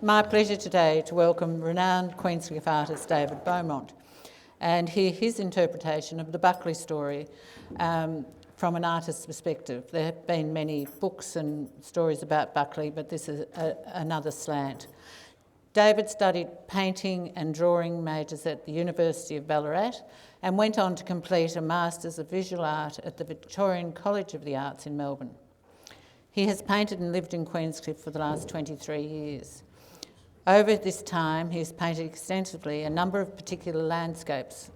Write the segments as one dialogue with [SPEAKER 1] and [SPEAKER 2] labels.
[SPEAKER 1] My pleasure today to welcome renowned Queenscliff artist David Beaumont and hear his interpretation of the Buckley story from an artist's perspective. There have been many books and stories about Buckley, but this is another slant. David studied painting and drawing majors at the University of Ballarat and went on to complete a Masters of Visual Art at the Victorian College of the Arts in Melbourne. He has painted and lived in Queenscliff for the last 23 years. Over this time, he has painted extensively a number of particular landscapes: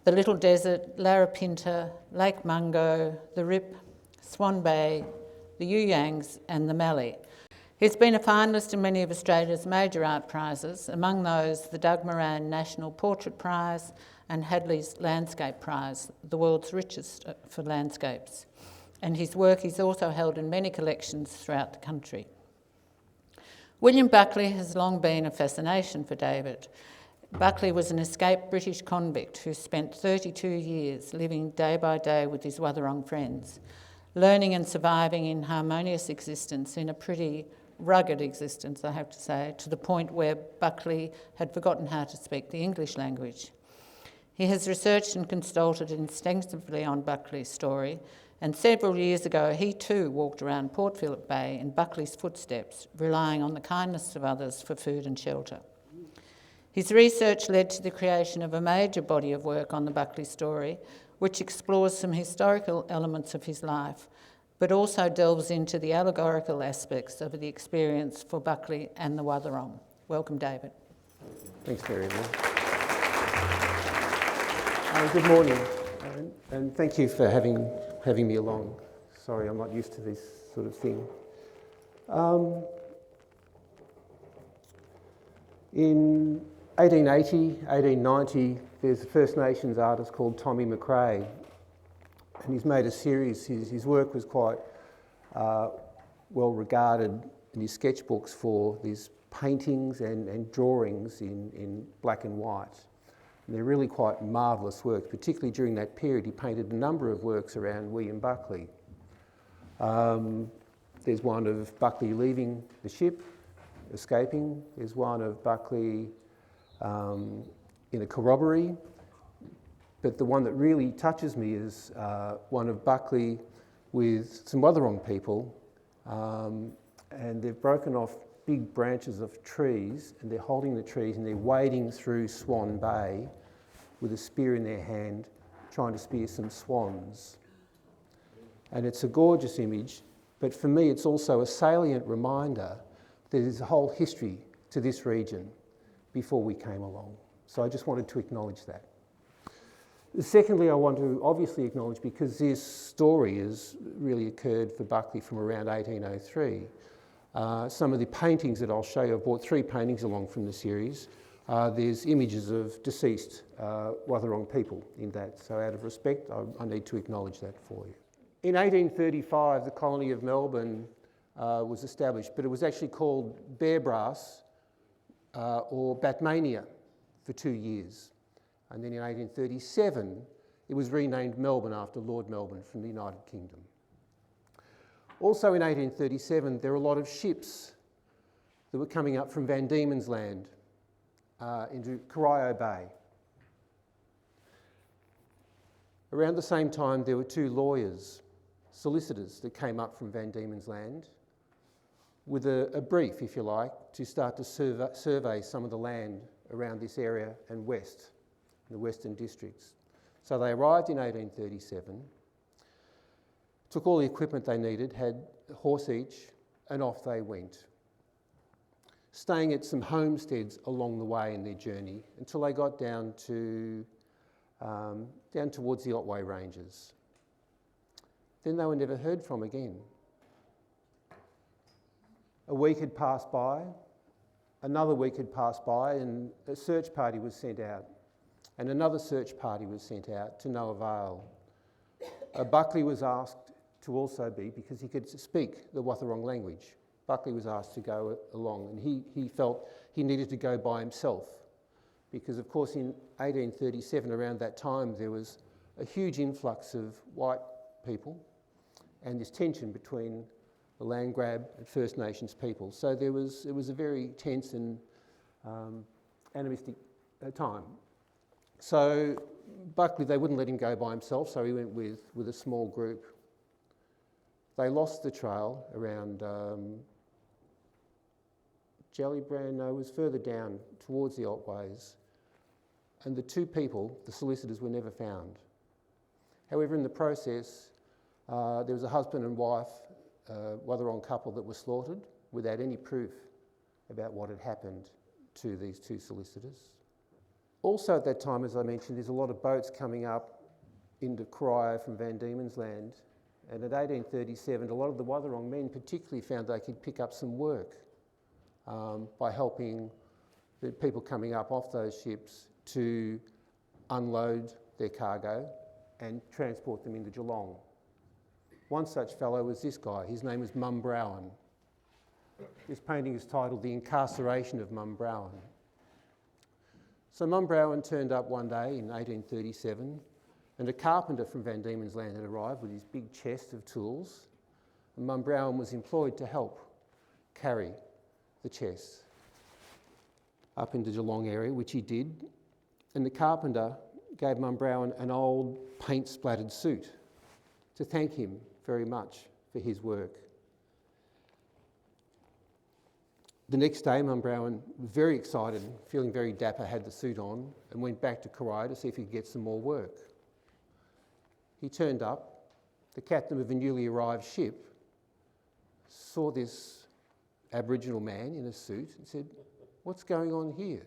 [SPEAKER 1] the Little Desert, Larapinta, Lake Mungo, the Rip, Swan Bay, the Yuyangs and the Mallee. He's been a finalist in many of Australia's major art prizes, among those the Doug Moran National Portrait Prize and Hadley's Landscape Prize, the world's richest for landscapes. And his work is also held in many collections throughout the country. William Buckley has long been a fascination for David. Buckley was an escaped British convict who spent 32 years living day by day with his Wadawurrung friends, learning and surviving in harmonious existence, in a pretty rugged existence, I have to say, to the point where Buckley had forgotten how to speak the English language. He has researched and consulted extensively on Buckley's story, and several years ago he too walked around Port Phillip Bay in Buckley's footsteps, relying on the kindness of others for food and shelter. His research led to the creation of a major body of work on the Buckley story, which explores some historical elements of his life, but also delves into the allegorical aspects of the experience for Buckley and the Wadawurrung. Welcome, David.
[SPEAKER 2] Thanks, Mary. Good morning, and thank you for having me along. Sorry, I'm not used to this sort of thing. In 1880, 1890, there's a First Nations artist called Tommy McRae, and he's made a series. His work was quite well regarded in his sketchbooks for these paintings and drawings in black and white. And they're really quite marvellous works, particularly during that period. He painted a number of works around William Buckley. There's one of Buckley leaving the ship, escaping. There's one of Buckley in a corroboree. But the one that really touches me is one of Buckley with some Wadawurrung people, and they've broken off big branches of trees, and they're holding the trees and they're wading through Swan Bay with a spear in their hand, trying to spear some swans. And it's a gorgeous image, but for me it's also a salient reminder that there's a whole history to this region before we came along. So I just wanted to acknowledge that. Secondly, I want to obviously acknowledge, because this story has really occurred for Buckley from around 1803, some of the paintings that I'll show you. I've brought 3 paintings along from the series. There's images of deceased Wadawurrung people in that, so out of respect I need to acknowledge that for you. In 1835 the colony of Melbourne was established, but it was actually called Bearbrass or Batmania for 2 years. And then in 1837 it was renamed Melbourne after Lord Melbourne from the United Kingdom. Also in 1837, there were a lot of ships that were coming up from Van Diemen's Land into Corio Bay. Around the same time, there were 2 lawyers, solicitors, that came up from Van Diemen's Land with a brief, if you like, to start to survey some of the land around this area and west, the western districts. So they arrived in 1837, took all the equipment they needed, had a horse each, and off they went, staying at some homesteads along the way in their journey until they got down towards the Otway Ranges. Then they were never heard from again. A week had passed by, another week had passed by, and a search party was sent out, and another search party was sent out to no avail. Buckley was asked to also be, because he could speak the Wadawurrung language, Buckley was asked to go along, and he felt he needed to go by himself because, of course, in 1837, around that time, there was a huge influx of white people and this tension between the land grab and First Nations people. So it was a very tense and animistic time. So Buckley, they wouldn't let him go by himself, so he went with a small group. They lost the trail around Jellybrand, no, it was further down towards the Otways. And the two people, the solicitors, were never found. However, in the process, there was a husband and wife, Wadawurrung couple that were slaughtered without any proof about what had happened to these two solicitors. Also at that time, as I mentioned, there's a lot of boats coming up into Corio from Van Diemen's Land. And in 1837, a lot of the Wadawurrung men particularly found they could pick up some work by helping the people coming up off those ships to unload their cargo and transport them into Geelong. One such fellow was this guy. His name was Mumbrawan. This painting is titled The Incarceration of Mumbrawan. So Mumbrawan turned up one day in 1837, and a carpenter from Van Diemen's Land had arrived with his big chest of tools, and Mumbrawan was employed to help carry the chest up into Geelong area, which he did, and the carpenter gave Mumbrawan an old paint-splattered suit to thank him very much for his work. The next day, Mumbrawan was very excited, feeling very dapper, had the suit on, and went back to Corio to see if he could get some more work. He turned up. The captain of a newly arrived ship saw this Aboriginal man in a suit and said, "What's going on here?"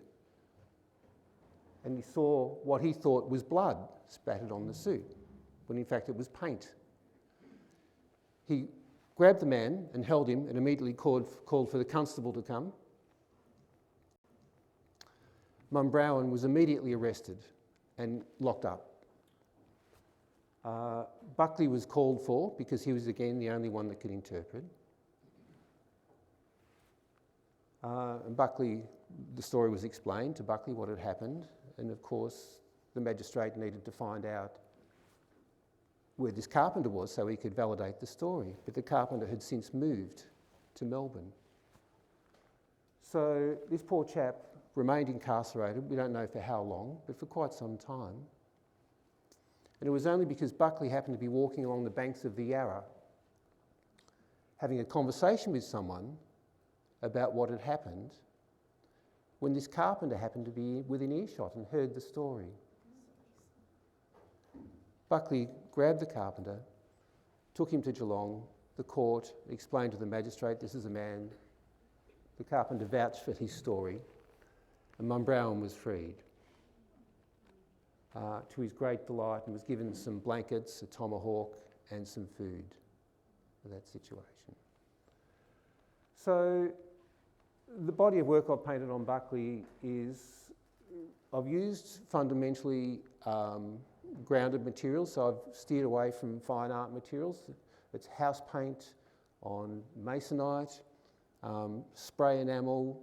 [SPEAKER 2] And he saw what he thought was blood spattered on the suit, when in fact it was paint. He grabbed the man and held him and immediately called for the constable to come. Mumbrawan was immediately arrested and locked up. Buckley was called for because he was again the only one that could interpret. And Buckley, the story was explained to Buckley what had happened, and of course the magistrate needed to find out where this carpenter was so he could validate the story. But the carpenter had since moved to Melbourne. So this poor chap remained incarcerated, we don't know for how long, but for quite some time. And it was only because Buckley happened to be walking along the banks of the Yarra, having a conversation with someone about what had happened, when this carpenter happened to be within earshot and heard the story. Buckley grabbed the carpenter, took him to Geelong. The court explained to the magistrate, this is a man. The carpenter vouched for his story, and Mumbrawan was freed. To his great delight, and was given some blankets, a tomahawk, and some food for that situation. So the body of work I've painted on Buckley is, I've used fundamentally grounded materials, so I've steered away from fine art materials. It's house paint on masonite, spray enamel,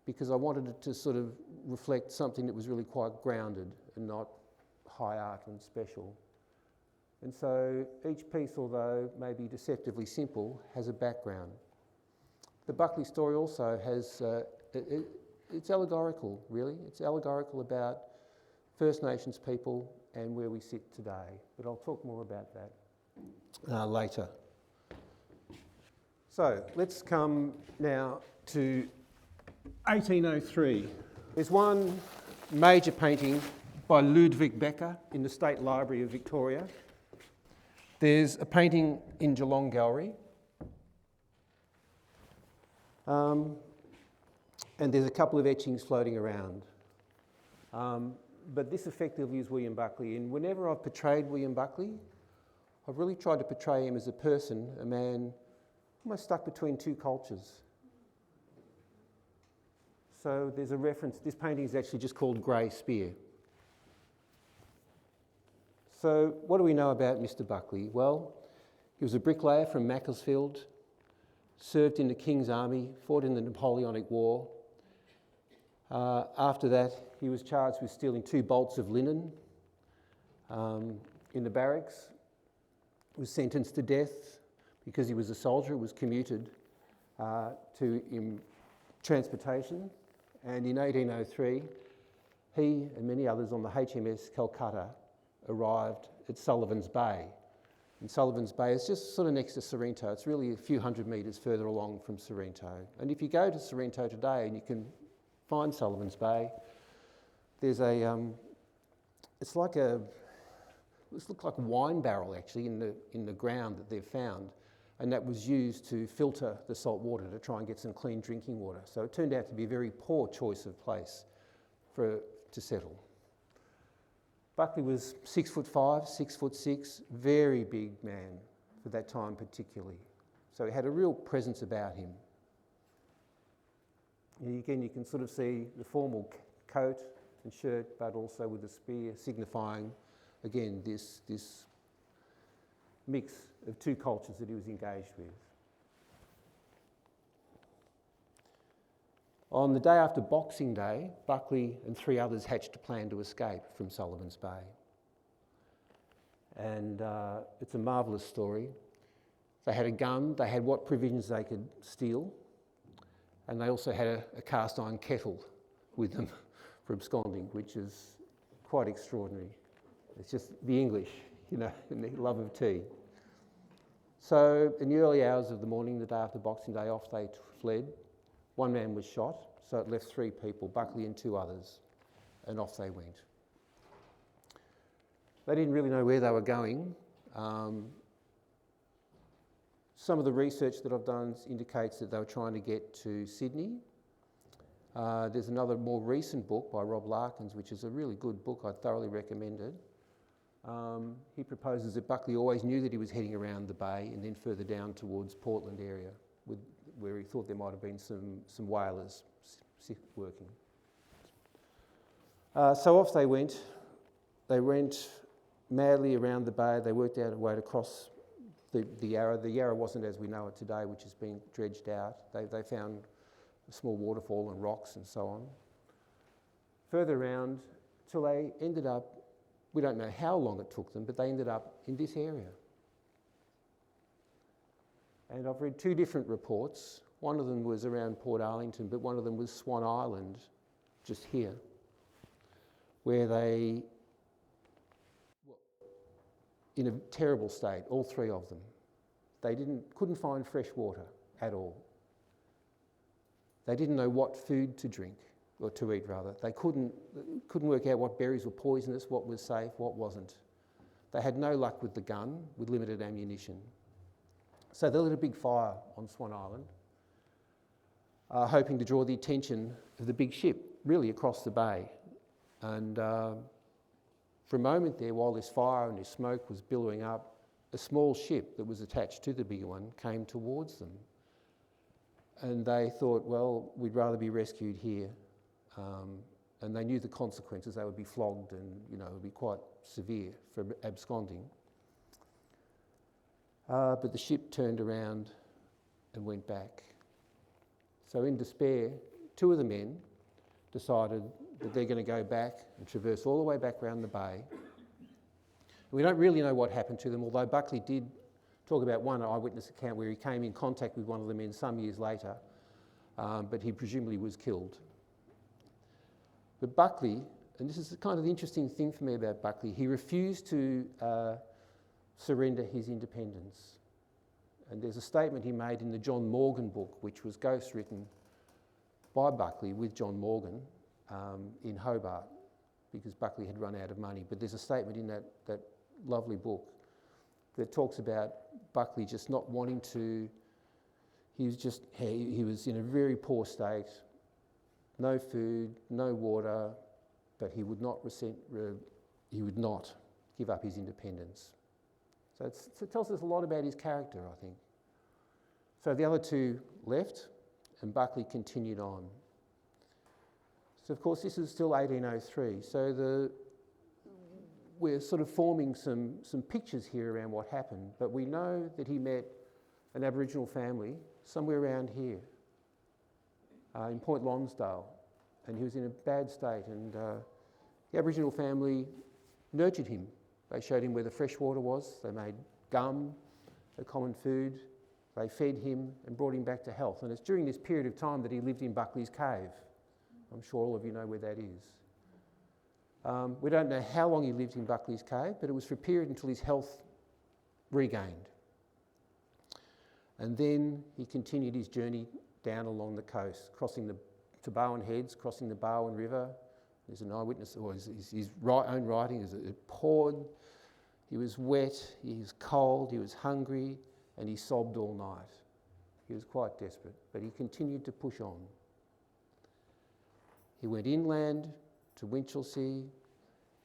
[SPEAKER 2] because I wanted it to sort of reflect something that was really quite grounded and not high art and special. And so each piece, although maybe deceptively simple, has a background. The Buckley story also has, it's allegorical, really. It's allegorical about First Nations people and where we sit today. But I'll talk more about that later. So let's come now to 1803. There's one major painting by Ludwig Becker in the State Library of Victoria. There's a painting in Geelong Gallery. And there's a couple of etchings floating around. But this effectively is William Buckley. And whenever I've portrayed William Buckley, I've really tried to portray him as a person, a man almost stuck between two cultures. So there's a reference, this painting is actually just called Grey Spear. So what do we know about Mr. Buckley? Well, he was a bricklayer from Macclesfield, served in the King's Army, fought in the Napoleonic War. After that, he was charged with stealing 2 bolts of linen in the barracks, was sentenced to death because he was a soldier, was commuted to transportation, and in 1803 he and many others on the HMS Calcutta arrived at Sullivan's Bay. And Sullivan's Bay is just sort of next to Sorrento. It's really a few hundred metres further along from Sorrento. And if you go to Sorrento today and you can find Sullivan's Bay, there's it's like this looks like a wine barrel actually in the ground that they've found, and that was used to filter the salt water to try and get some clean drinking water. So it turned out to be a very poor choice of place to settle. Buckley was 6'5", 6'6", very big man for that time particularly. So he had a real presence about him. And again, you can sort of see the formal coat and shirt, but also with a spear, signifying, again, this mix of 2 cultures that he was engaged with. On the day after Boxing Day, Buckley and 3 others hatched a plan to escape from Sullivan's Bay. And it's a marvellous story. They had a gun, they had what provisions they could steal, and they also had a cast iron kettle with them for absconding, which is quite extraordinary. It's just the English, you know, and the love of tea. So in the early hours of the morning, the day after Boxing Day, off they fled. 1 man was shot, so it left 3 people, Buckley and 2 others, and off they went. They didn't really know where they were going. Some of the research that I've done indicates that they were trying to get to Sydney. There's another more recent book by Rob Larkins, which is a really good book. I thoroughly recommend it. He proposes that Buckley always knew that he was heading around the bay and then further down towards Portland area, where he thought there might have been some whalers working. So off they went. They went madly around the bay. They worked out a way to cross the Yarra. The Yarra wasn't as we know it today, which has been dredged out. They found a small waterfall and rocks and so on. Further around till they ended up, we don't know how long it took them, but they ended up in this area. And I've read 2 different reports. One of them was around Port Arlington, but one of them was Swan Island, just here, where they, in a terrible state, all 3 of them. They couldn't find fresh water at all. They didn't know what food to drink, or to eat rather. They couldn't work out what berries were poisonous, what was safe, what wasn't. They had no luck with the gun, with limited ammunition. So they lit a big fire on Swan Island, hoping to draw the attention of the big ship, really across the bay. And for a moment there, while this fire and this smoke was billowing up, a small ship that was attached to the bigger one came towards them. And they thought, well, we'd rather be rescued here. And they knew the consequences. They would be flogged and, you know, it would be quite severe for absconding. But the ship turned around and went back. So in despair, 2 of the men decided that they're going to go back and traverse all the way back around the bay. And we don't really know what happened to them, although Buckley did talk about one eyewitness account where he came in contact with one of the men some years later, but he presumably was killed. But Buckley, and this is the kind of interesting thing for me about Buckley, he refused to surrender his independence. And there's a statement he made in the John Morgan book, which was ghostwritten by Buckley with John Morgan in Hobart, because Buckley had run out of money. But there's a statement in that lovely book that talks about Buckley just not wanting to. He was in a very poor state, no food, no water, but he would not give up his independence. So it tells us a lot about his character, I think. So the other 2 left, and Buckley continued on. So of course this is still 1803. So we're sort of forming some pictures here around what happened, but we know that he met an Aboriginal family somewhere around here, in Point Lonsdale, and he was in a bad state, and the Aboriginal family nurtured him. They showed him where the fresh water was, they made gum, a common food, they fed him and brought him back to health. And it's during this period of time that he lived in Buckley's Cave. I'm sure all of you know where that is. We don't know how long he lived in Buckley's Cave, but it was for a period until his health regained. And then he continued his journey down along the coast, crossing to Bowen Heads, crossing the Bowen River. There's an eyewitness, or his own writing, it poured, he was wet, he was cold, he was hungry, and he sobbed all night. He was quite desperate, but he continued to push on. He went inland to Winchelsea,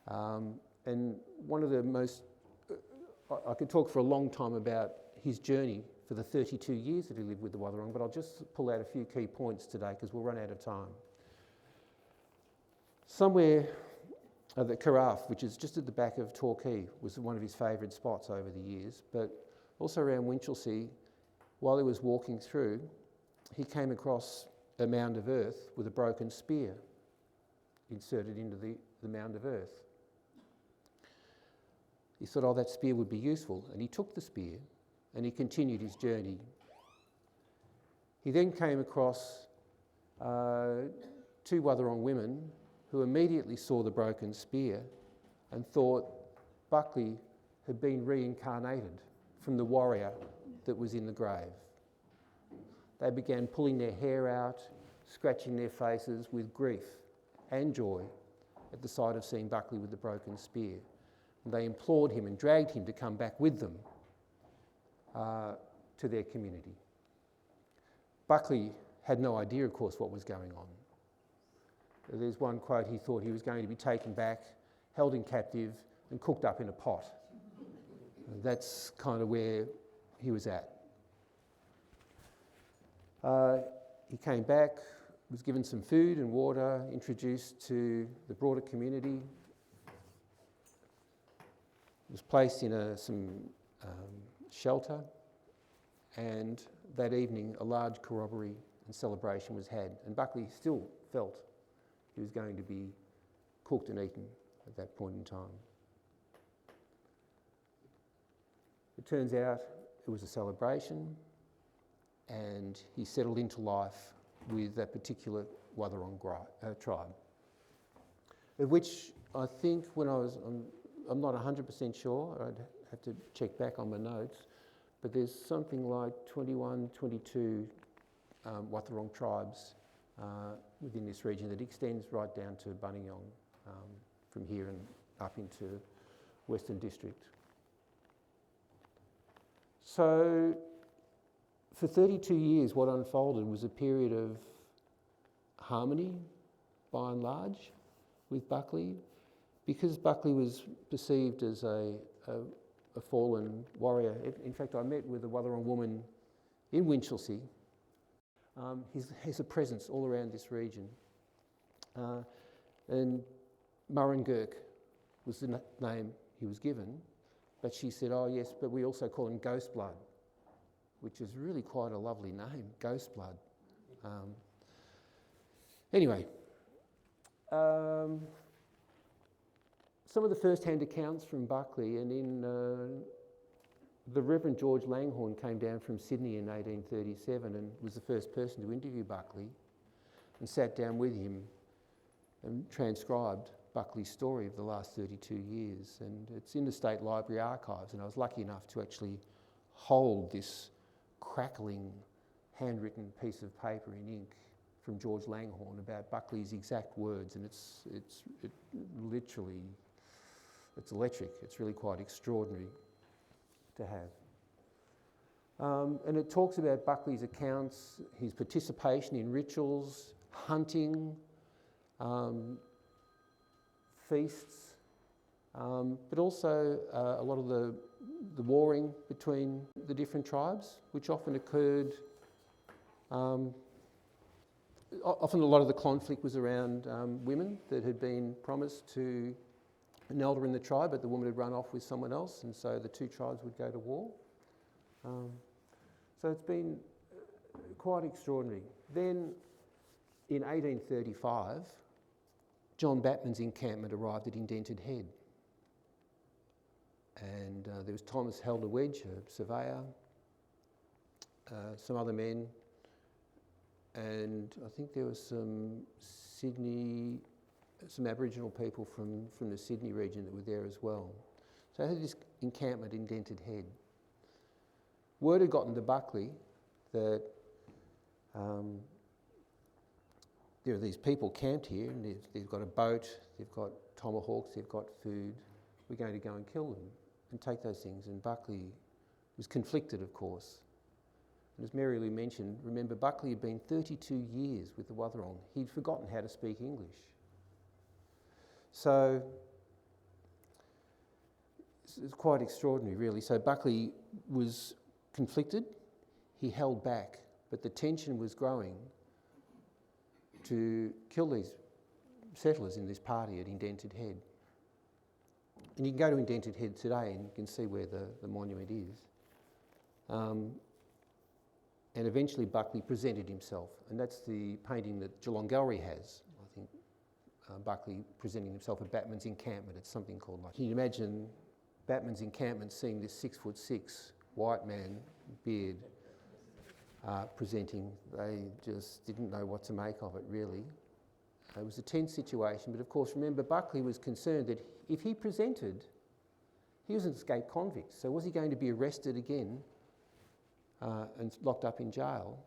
[SPEAKER 2] and one of the most, I could talk for a long time about his journey for the 32 years that he lived with the Wadawurrung, but I'll just pull out a few key points today because we'll run out of time. Somewhere at the Carafe, which is just at the back of Torquay, was one of his favourite spots over the years, but also around Winchelsea, while he was walking through, he came across a mound of earth with a broken spear inserted into the mound of earth. He thought, oh, that spear would be useful, and he took the spear and he continued his journey. He then came across two Wadawurrung women who immediately saw the broken spear and thought Buckley had been reincarnated from the warrior that was in the grave. They began pulling their hair out, scratching their faces with grief and joy at the sight of seeing Buckley with the broken spear. And they implored him and dragged him to come back with them to their community. Buckley had no idea, of course, what was going on. There's one quote, he thought he was going to be taken back, held in captive and cooked up in a pot. That's kind of where he was at. He came back, was given some food and water, introduced to the broader community, was placed in some shelter, and that evening a large corroboree and celebration was had, and Buckley still felt he was going to be cooked and eaten at that point in time. It turns out it was a celebration, and he settled into life with that particular Wadawurrung tribe, of which I think when I'm not 100% sure, I'd have to check back on my notes, but there's something like 21, 22 Wadawurrung tribes within this region that extends right down to Buninyong from here and up into Western District. So for 32 years what unfolded was a period of harmony by and large with Buckley, because Buckley was perceived as a fallen warrior. In fact, I met with a Wadawurrung woman in Winchelsea. He's a presence all around this region. And Murrungurk was the name he was given, but she said, oh yes, but we also call him Ghost Blood, which is really quite a lovely name, Ghost Blood. Anyway, some of the first-hand accounts from Buckley, and in the Reverend George Langhorne came down from Sydney in 1837 and was the first person to interview Buckley and sat down with him and transcribed Buckley's story of the last 32 years. And it's in the State Library archives, and I was lucky enough to actually hold this crackling handwritten piece of paper in ink from George Langhorne about Buckley's exact words, and it's literally, it's electric. It's really quite extraordinary to have. And it talks about Buckley's accounts, his participation in rituals, hunting, feasts, but also a lot of the warring between the different tribes, which often occurred. Often a lot of the conflict was around women that had been promised to an elder in the tribe, but the woman had run off with someone else, and so the two tribes would go to war. So it's been quite extraordinary. Then in 1835, John Batman's encampment arrived at Indented Head. And there was Thomas Helder Wedge, a surveyor, some other men, and I think there was some Aboriginal people from the Sydney region that were there as well. So they had this encampment in Indented Head. Word had gotten to Buckley that there are these people camped here, and they've got a boat, they've got tomahawks, they've got food. We're going to go and kill them and take those things. And Buckley was conflicted, of course. And as Mary Lou mentioned, remember Buckley had been 32 years with the Wadawurrung. He'd forgotten how to speak English. So it's quite extraordinary, really. So Buckley was conflicted. He held back, but the tension was growing to kill these settlers in this party at Indented Head. And you can go to Indented Head today and you can see where the monument is. And eventually Buckley presented himself, and that's the painting that Geelong Gallery has. I think Buckley presenting himself at Batman's encampment. It's something called like. Can you imagine Batman's encampment seeing this 6'6" white man, beard, presenting? They just didn't know what to make of it, really. It was a tense situation, but of course, remember, Buckley was concerned that if he presented, he was an escaped convict. So was he going to be arrested again and locked up in jail?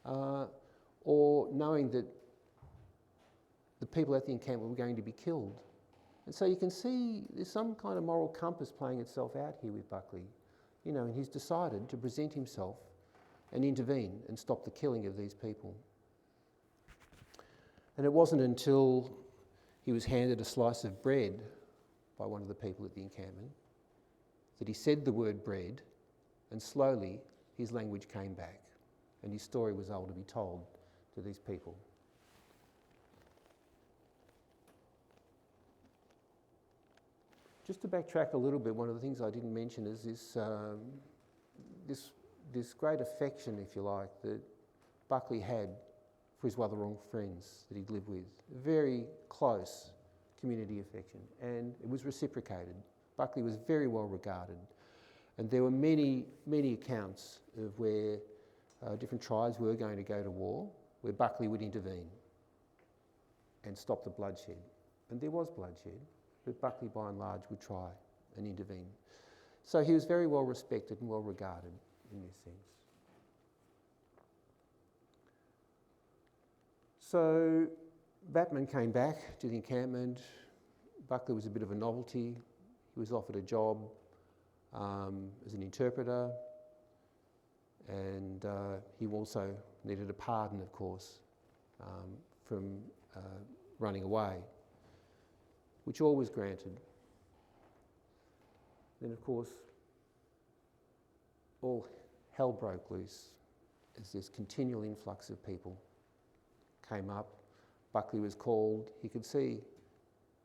[SPEAKER 2] Or knowing that the people at the encampment were going to be killed? And so you can see there's some kind of moral compass playing itself out here with Buckley. You know, and he's decided to present himself and intervene and stop the killing of these people. And it wasn't until he was handed a slice of bread by one of the people at the encampment that he said the word bread, and slowly his language came back and his story was able to be told to these people. Just to backtrack a little bit, one of the things I didn't mention is this great affection, if you like, that Buckley had for his Wadawurrung friends that he'd lived with. Very close community affection, and it was reciprocated. Buckley was very well regarded, and there were many, many accounts of where different tribes were going to go to war, where Buckley would intervene and stop the bloodshed. And there was bloodshed, but Buckley by and large would try and intervene. So he was very well respected and well regarded in this sense. So Batman came back to the encampment. Buckley was a bit of a novelty. He was offered a job as an interpreter, and he also needed a pardon, of course, from running away, which all was granted. Then, of course, all hell broke loose as this continual influx of people came up. Buckley was called. He could see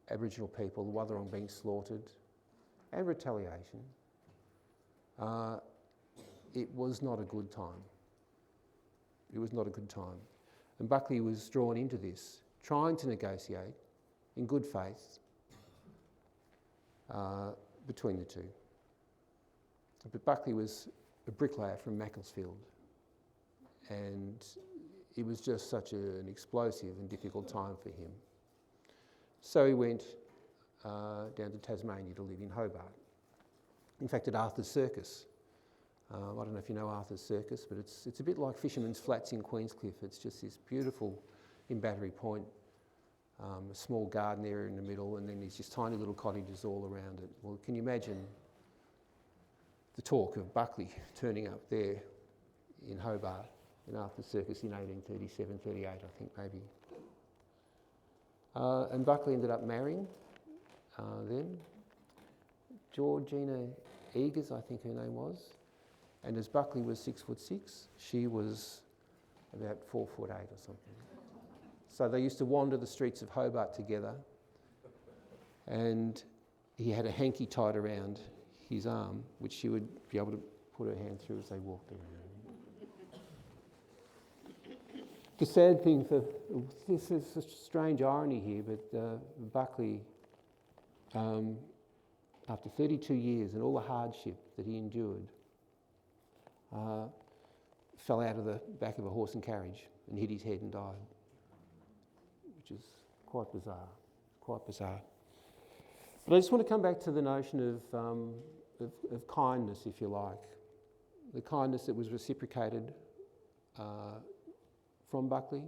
[SPEAKER 2] Aboriginal people, the Wadawurrung, being slaughtered, and retaliation. It was not a good time. It was not a good time. And Buckley was drawn into this, trying to negotiate in good faith between the two. But Buckley was a bricklayer from Macclesfield, and it was just such an explosive and difficult time for him. So he went down to Tasmania to live in Hobart. In fact, at Arthur's Circus. I don't know if you know Arthur's Circus, but it's a bit like Fisherman's Flats in Queenscliff. It's just this beautiful, in Battery Point, a small garden area in the middle, and then there's just tiny little cottages all around it. Well, can you imagine the talk of Buckley turning up there in Hobart in Arthur's Circus in 1837, 38, I think maybe. And Buckley ended up marrying then Georgina Eagers, I think her name was. And as Buckley was 6'6", she was about 4'8" or something. So they used to wander the streets of Hobart together, and he had a hanky tied around his arm, which she would be able to put her hand through as they walked around. The sad thing this is a strange irony here, but Buckley, after 32 years and all the hardship that he endured, fell out of the back of a horse and carriage and hit his head and died, which is quite bizarre, quite bizarre. But I just want to come back to the notion of kindness, if you like, the kindness that was reciprocated from Buckley.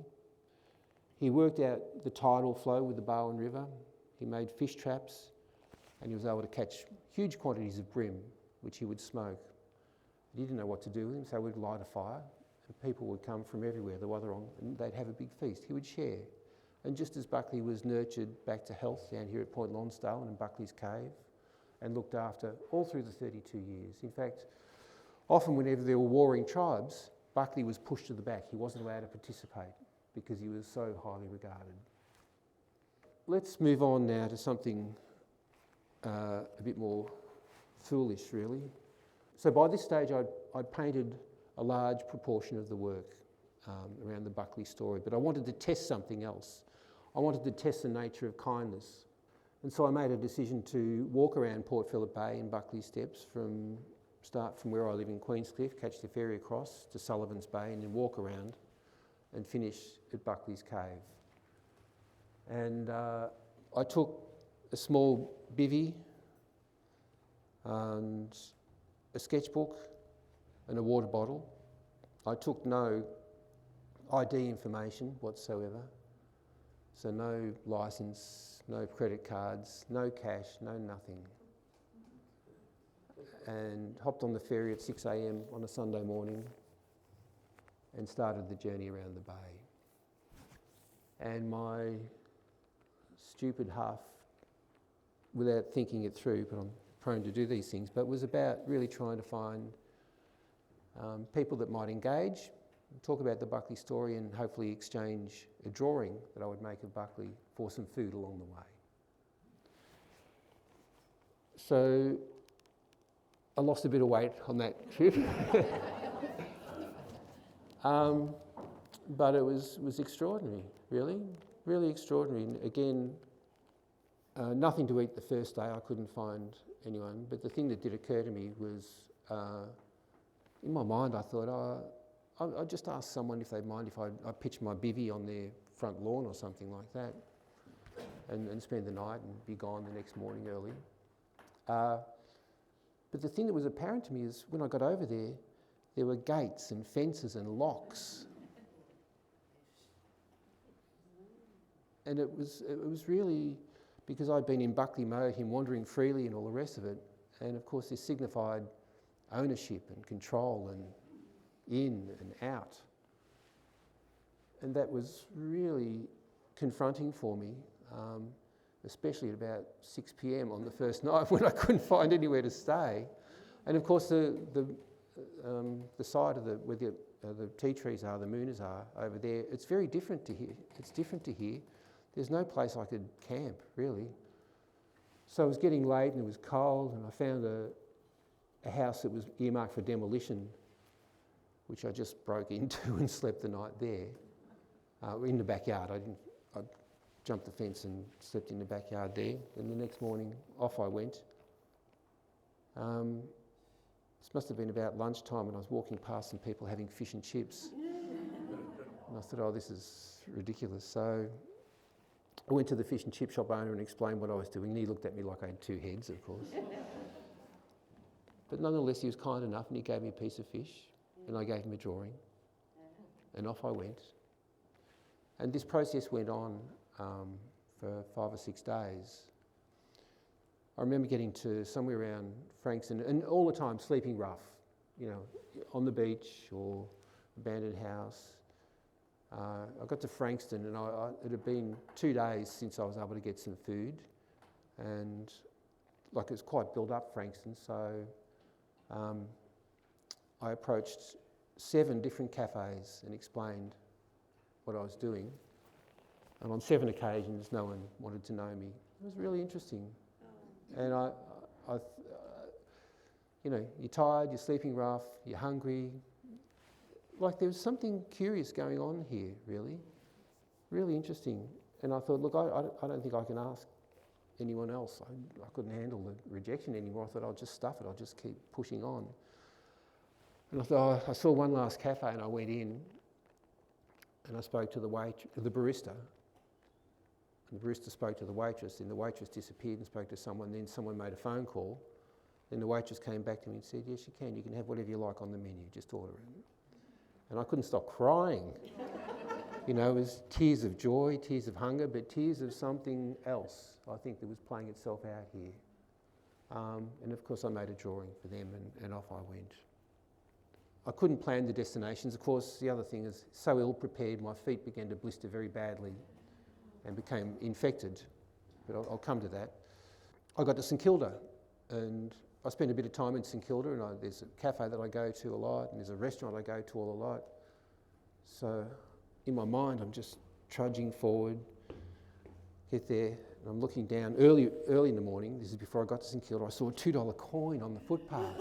[SPEAKER 2] He worked out the tidal flow with the Barwon River. He made fish traps, and he was able to catch huge quantities of bream, which he would smoke. He didn't know what to do with them, so he would light a fire, and people would come from everywhere, the Wadawurrung, and they'd have a big feast. He would share. And just as Buckley was nurtured back to health down here at Point Lonsdale and in Buckley's Cave, and looked after all through the 32 years. In fact, often whenever there were warring tribes, Buckley was pushed to the back. He wasn't allowed to participate because he was so highly regarded. Let's move on now to something a bit more foolish, really. So by this stage, I'd painted a large proportion of the work around the Buckley story, but I wanted to test something else. I wanted to test the nature of kindness. And so I made a decision to walk around Port Phillip Bay and Buckley Steps start from where I live in Queenscliff, catch the ferry across to Sullivan's Bay and then walk around and finish at Buckley's Cave. And I took a small bivvy and a sketchbook and a water bottle. I took no ID information whatsoever, so no licence, no credit cards, no cash, no nothing. And hopped on the ferry at 6 a.m. on a Sunday morning and started the journey around the bay. And my stupid half, without thinking it through, but I'm prone to do these things, but was about really trying to find people that might engage, talk about the Buckley story and hopefully exchange a drawing that I would make of Buckley for some food along the way. So I lost a bit of weight on that trip. But it was extraordinary, really extraordinary. And again, nothing to eat the first day. I couldn't find anyone. But the thing that did occur to me was, in my mind, I thought, I'd just ask someone if they'd mind if I pitch my bivvy on their front lawn or something like that, and spend the night and be gone the next morning early. But the thing that was apparent to me is when I got over there, there were gates and fences and locks. And it was really, because I'd been in Buckley mode, him wandering freely and all the rest of it, and of course this signified ownership and control and in and out. And that was really confronting for me, especially at about 6 p.m. on the first night when I couldn't find anywhere to stay. And of course the side of where the tea trees are, the mooners are over there, it's very different to here. It's different to here. There's no place I could camp, really. So it was getting late and it was cold, and I found a house that was earmarked for demolition, which I just broke into and slept the night there, in the backyard. I jumped the fence and slept in the backyard there, and the next morning off I went. This must have been about lunchtime, and I was walking past some people having fish and chips. And I thought, oh, this is ridiculous. So I went to the fish and chip shop owner and explained what I was doing, and he looked at me like I had two heads, of course. But nonetheless, he was kind enough, and he gave me a piece of fish, and I gave him a drawing, and off I went. And this process went on for 5 or 6 days. I remember getting to somewhere around Frankston, and all the time sleeping rough, on the beach or abandoned house. I got to Frankston, and it had been 2 days since I was able to get some food, and it was quite built up, Frankston, so I approached 7 different cafes and explained what I was doing, and on 7 occasions no one wanted to know me. It was really interesting. And you're tired, you're sleeping rough, you're hungry, like there was something curious going on here, really. Really interesting. And I thought, look, I don't think I can ask anyone else. I couldn't handle the rejection anymore. I thought I'll just stuff it. I'll just keep pushing on. And I thought, I saw one last cafe and I went in and I spoke to the barista. And the barista spoke to the waitress, and the waitress disappeared and spoke to someone. Then someone made a phone call. Then the waitress came back to me and said, yes, you can. You can have whatever you like on the menu. Just order it. And I couldn't stop crying. You know, it was tears of joy, tears of hunger, but tears of something else, I think, that was playing itself out here. And of course I made a drawing for them and off I went. I couldn't plan the destinations. Of course, the other thing is, so ill-prepared, my feet began to blister very badly and became infected, but I'll come to that. I got to St Kilda, and I spent a bit of time in St Kilda, and there's a cafe that I go to a lot, and there's a restaurant I go to a lot. So in my mind, I'm just trudging forward, get there, and I'm looking down early in the morning. This is before I got to St Kilda. I saw a $2 coin on the footpath,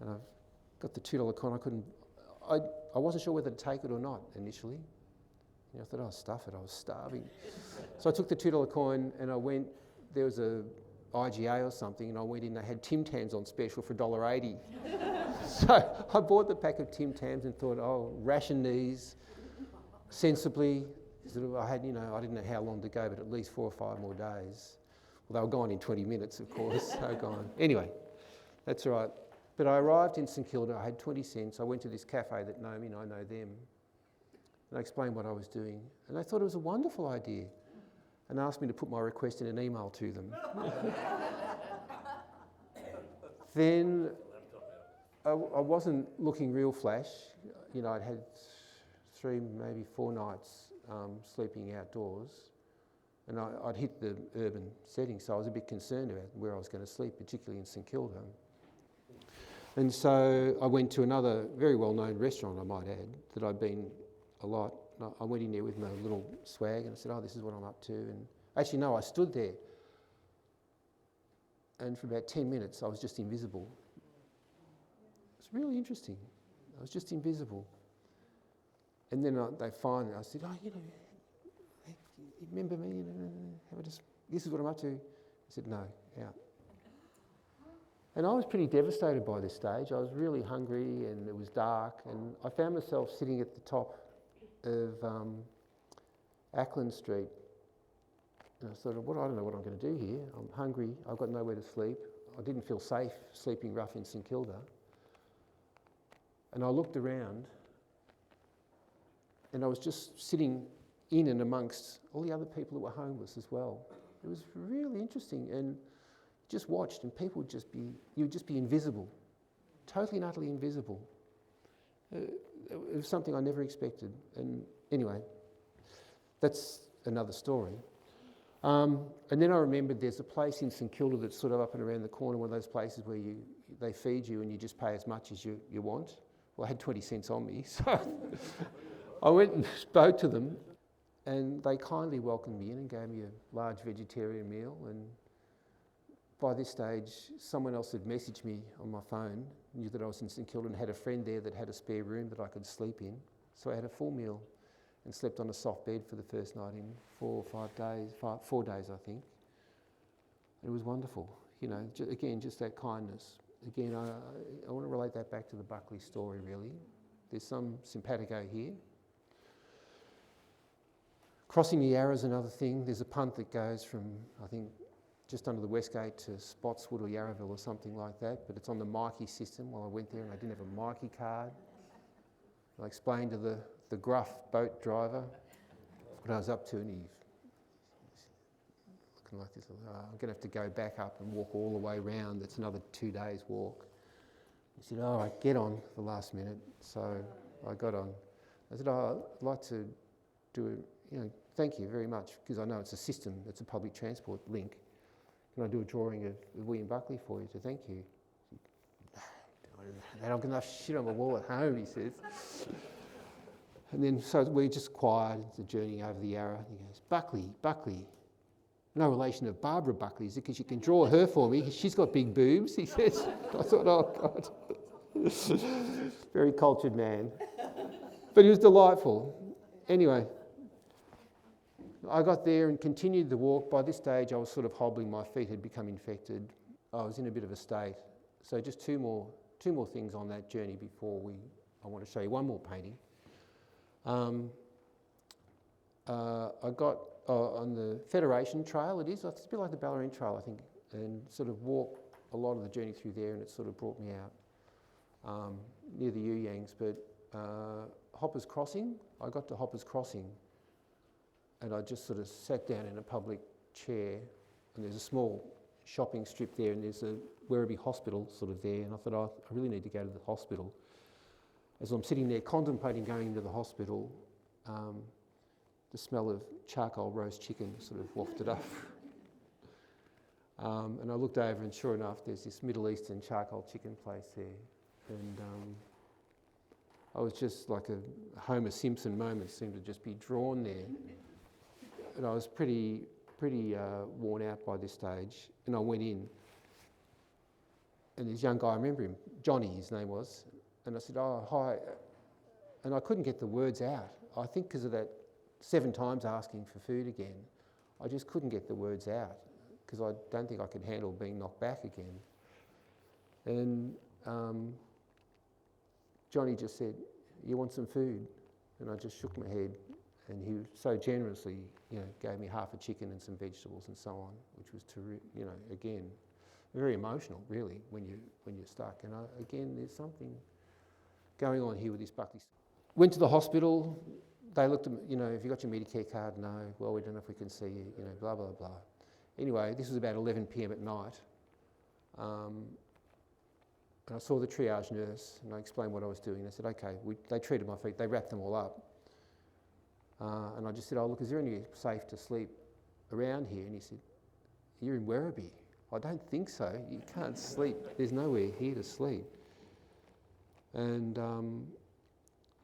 [SPEAKER 2] and I've got the $2 coin. I wasn't sure whether to take it or not initially. You know, I thought, stuff it. I was starving, so I took the $2 coin and I went. There was a IGA or something, and I went in. They had Tim Tams on special for $1.80. So I bought the pack of Tim Tams and thought, ration these sensibly. I didn't know how long to go, but at least 4 or 5 more days. Well, they were gone in 20 minutes, of course. So gone. Anyway, that's all right. But I arrived in St Kilda. I had 20 cents. I went to this cafe that know me and I know them. And I explained what I was doing. And they thought it was a wonderful idea and asked me to put my request in an email to them. Then I wasn't looking real flash. You know, I'd had 3, maybe 4 nights sleeping outdoors, and I'd hit the urban setting, so I was a bit concerned about where I was going to sleep, particularly in St Kilda. And so I went to another very well-known restaurant, I might add, that I'd been a lot. I went in there with my little swag and I said, this is what I'm up to. And actually, no, I stood there. And for about 10 minutes, I was just invisible. It's really interesting. I was just invisible. And then they finally, I said, you remember me? This is what I'm up to. I said, no, out. And I was pretty devastated by this stage. I was really hungry and it was dark, and I found myself sitting at the top of Ackland Street. And I thought, I don't know what I'm going to do here. I'm hungry, I've got nowhere to sleep. I didn't feel safe sleeping rough in St Kilda. And I looked around and I was just sitting in and amongst all the other people who were homeless as well. It was really interesting, and just watched, and people you would just be invisible, totally and utterly invisible. It was something I never expected. And anyway, that's another story. And then I remembered there's a place in St Kilda that's sort of up and around the corner, one of those places where they feed you and you just pay as much as you want. Well, I had 20 cents on me, so I went and spoke to them, and they kindly welcomed me in and gave me a large vegetarian meal. And by this stage, someone else had messaged me on my phone, knew that I was in St Kilda and had a friend there that had a spare room that I could sleep in. So I had a full meal and slept on a soft bed for the first night in 4 or 5 days, 4 days I think. It was wonderful, again, just that kindness. Again, I want to relate that back to the Buckley story, really. There's some simpatico here. Crossing the Yarra is another thing. There's a punt that goes from, I think, just under the West Gate to Spotswood or Yarraville or something like that, but it's on the Mikey system. Well, I went there and I didn't have a Mikey card. I explained to the gruff boat driver what I was up to, and he's looking like this. I'm going to have to go back up and walk all the way round. That's another 2 days walk. He said, all right, get on the last minute. So I got on. I said, I'd like to do thank you very much, because I know it's a system, it's a public transport link. Can I do a drawing of William Buckley for you to thank you? I don't have enough shit on my wall at home, he says. And then, so we're just quiet, it's a journey over the Yarra. He goes, Buckley. No relation of Barbara Buckley, is it? Because you can draw her for me. She's got big boobs, he says. I thought, oh, God. Very cultured man. But he was delightful. Anyway, I got there and continued the walk. By this stage, I was sort of hobbling. My feet had become infected. I was in a bit of a state. So just two more things on that journey before I want to show you one more painting. I got on the Federation Trail, it's a bit like the Ballerine Trail, I think, and sort of walked a lot of the journey through there, and it sort of brought me out near the Yuyangs. But Hoppers Crossing, I got to Hoppers Crossing, and I just sort of sat down in a public chair, and there's a small shopping strip there, and there's a Werribee Hospital sort of there, and I thought, oh, I really need to go to the hospital. As I'm sitting there contemplating going into the hospital, the smell of charcoal roast chicken sort of wafted up. And I looked over, and sure enough, there's this Middle Eastern charcoal chicken place there. And I was just like a Homer Simpson moment, seemed to just be drawn there. And I was pretty worn out by this stage. And I went in, and this young guy, I remember him, Johnny his name was, and I said, oh, hi. And I couldn't get the words out. I think because of that 7 times asking for food again, I just couldn't get the words out because I don't think I could handle being knocked back again. And Johnny just said, you want some food? And I just shook my head, and he so generously, gave me half a chicken and some vegetables and so on, which was again, very emotional really when you're stuck. And again, there's something going on here with this Buckley. Went to the hospital. They looked at me, have you got your Medicare card? No. Well, we don't know if we can see you, blah, blah, blah. Anyway, this was about 11 p.m. at night. And I saw the triage nurse, and I explained what I was doing. They said, okay, they treated my feet, they wrapped them all up. And I just said, oh, look, is there any safe to sleep around here? And he said, you're in Werribee. I don't think so. You can't sleep. There's nowhere here to sleep. And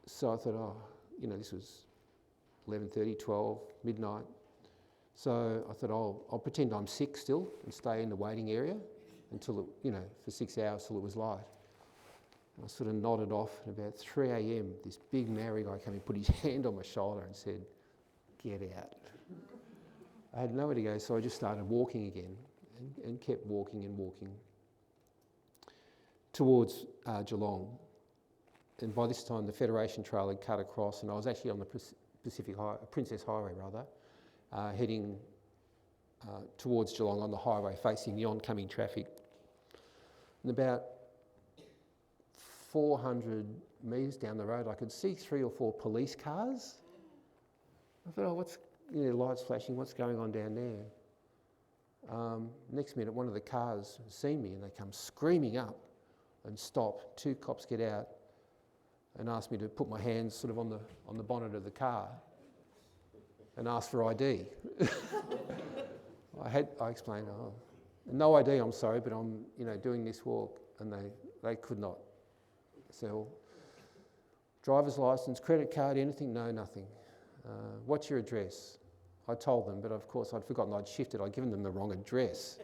[SPEAKER 2] so I thought, this was 11:30, 12, midnight. So I thought, I'll pretend I'm sick still and stay in the waiting area until, for 6 hours till it was light. And I sort of nodded off, and about 3 a.m, this big Maori guy came and put his hand on my shoulder and said, get out. I had nowhere to go, so I just started walking again and kept walking and walking towards Geelong. And by this time, the Federation Trail had cut across, and I was actually on the Princess Highway, heading towards Geelong on the highway, facing the oncoming traffic. And about 400 metres down the road, I could see 3 or 4 police cars. I thought, what's lights flashing? What's going on down there? Next minute, one of the cars seen me, and they come screaming up and stop. 2 cops get out and asked me to put my hands sort of on the bonnet of the car and ask for ID. I explained, no ID, I'm sorry, but I'm doing this walk, and they could not. So, driver's licence, credit card, anything? No, nothing. What's your address? I told them, but of course I'd forgotten I'd shifted. I'd given them the wrong address.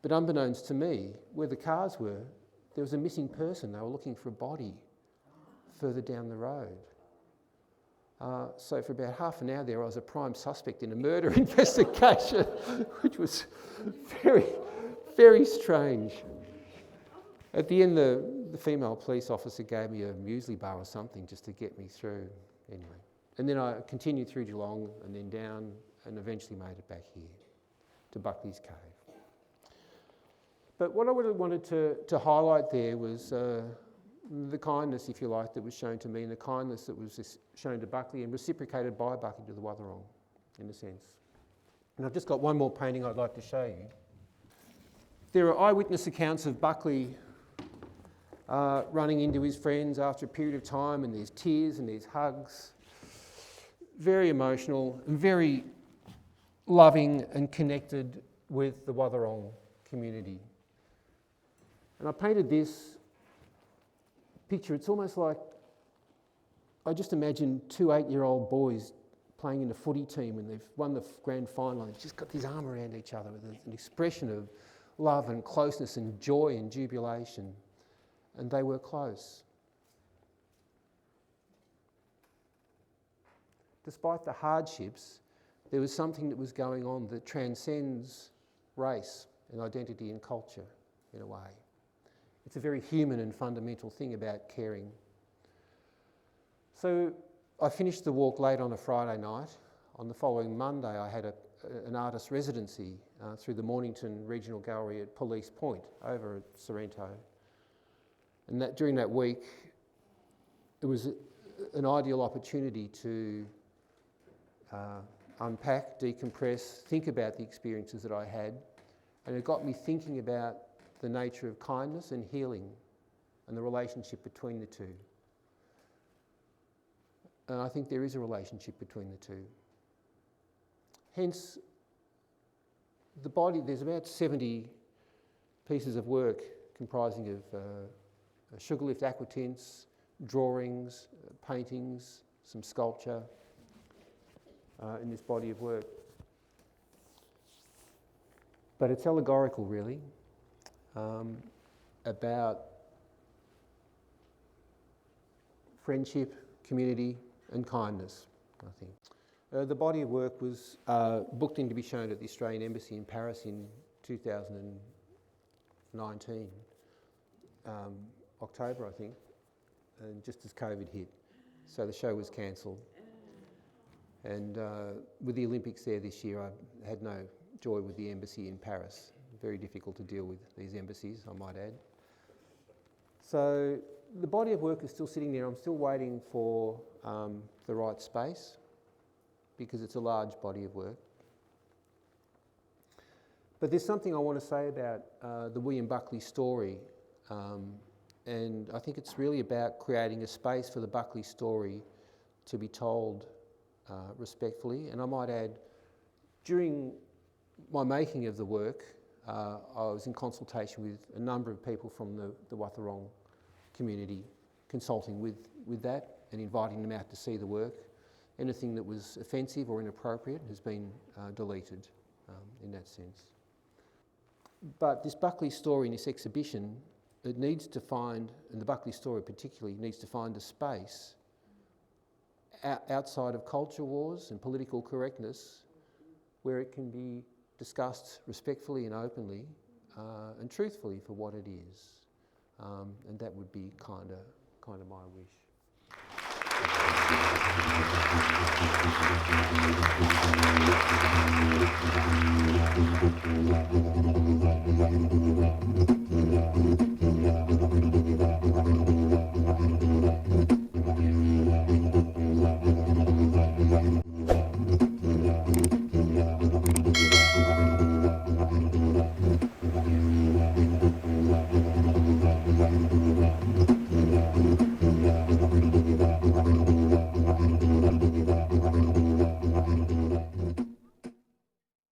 [SPEAKER 2] But unbeknownst to me, where the cars were, there was a missing person. They were looking for a body further down the road. So for about half an hour there, I was a prime suspect in a murder investigation, which was very, very strange. At the end, the female police officer gave me a muesli bar or something just to get me through. Anyway, and then I continued through Geelong and then down, and eventually made it back here to Buckley's Cave. But what I really wanted to highlight there was the kindness, if you like, that was shown to me, and the kindness that was shown to Buckley and reciprocated by Buckley to the Wadawurrung, in a sense. And I've just got one more painting I'd like to show you. There are eyewitness accounts of Buckley running into his friends after a period of time, and there's tears and there's hugs. Very emotional and very loving and connected with the Wadawurrung community. And I painted this picture. It's almost like, I just imagine 2 8-year-old boys playing in a footy team, and they've won the grand final, and they've just got this arm around each other with an expression of love and closeness and joy and jubilation. and they were close. Despite the hardships, there was something that was going on that transcends race and identity and culture in a way. It's a very human and fundamental thing about caring. So I finished the walk late on a Friday night. On the following Monday I had an artist residency through the Mornington Regional Gallery at Police Point over at Sorrento. And during that week it was an ideal opportunity to unpack, decompress, think about the experiences that I had, and it got me thinking about the nature of kindness and healing and the relationship between the two. And I think there is a relationship between the two. Hence, the body, there's about 70 pieces of work comprising of sugar lift aquatints, drawings, paintings, some sculpture in this body of work. But it's allegorical, really, about friendship, community and kindness, I think. The body of work was booked in to be shown at the Australian Embassy in Paris in 2019, October I think, and just as COVID hit. So the show was cancelled. And with the Olympics there this year, I had no joy with the embassy in Paris. Very difficult to deal with these embassies, I might add. So the body of work is still sitting there. I'm still waiting for the right space because it's a large body of work. But there's something I want to say about the William Buckley story, and I think it's really about creating a space for the Buckley story to be told respectfully. And I might add, during my making of the work, I was in consultation with a number of people from the Wadawurrung community, consulting with that and inviting them out to see the work. Anything that was offensive or inappropriate has been deleted in that sense. But this Buckley story in this exhibition, it needs to find, and the Buckley story particularly, needs to find a space outside of culture wars and political correctness where it can be discussed respectfully and openly and truthfully for what it is. And that would be kind of my wish.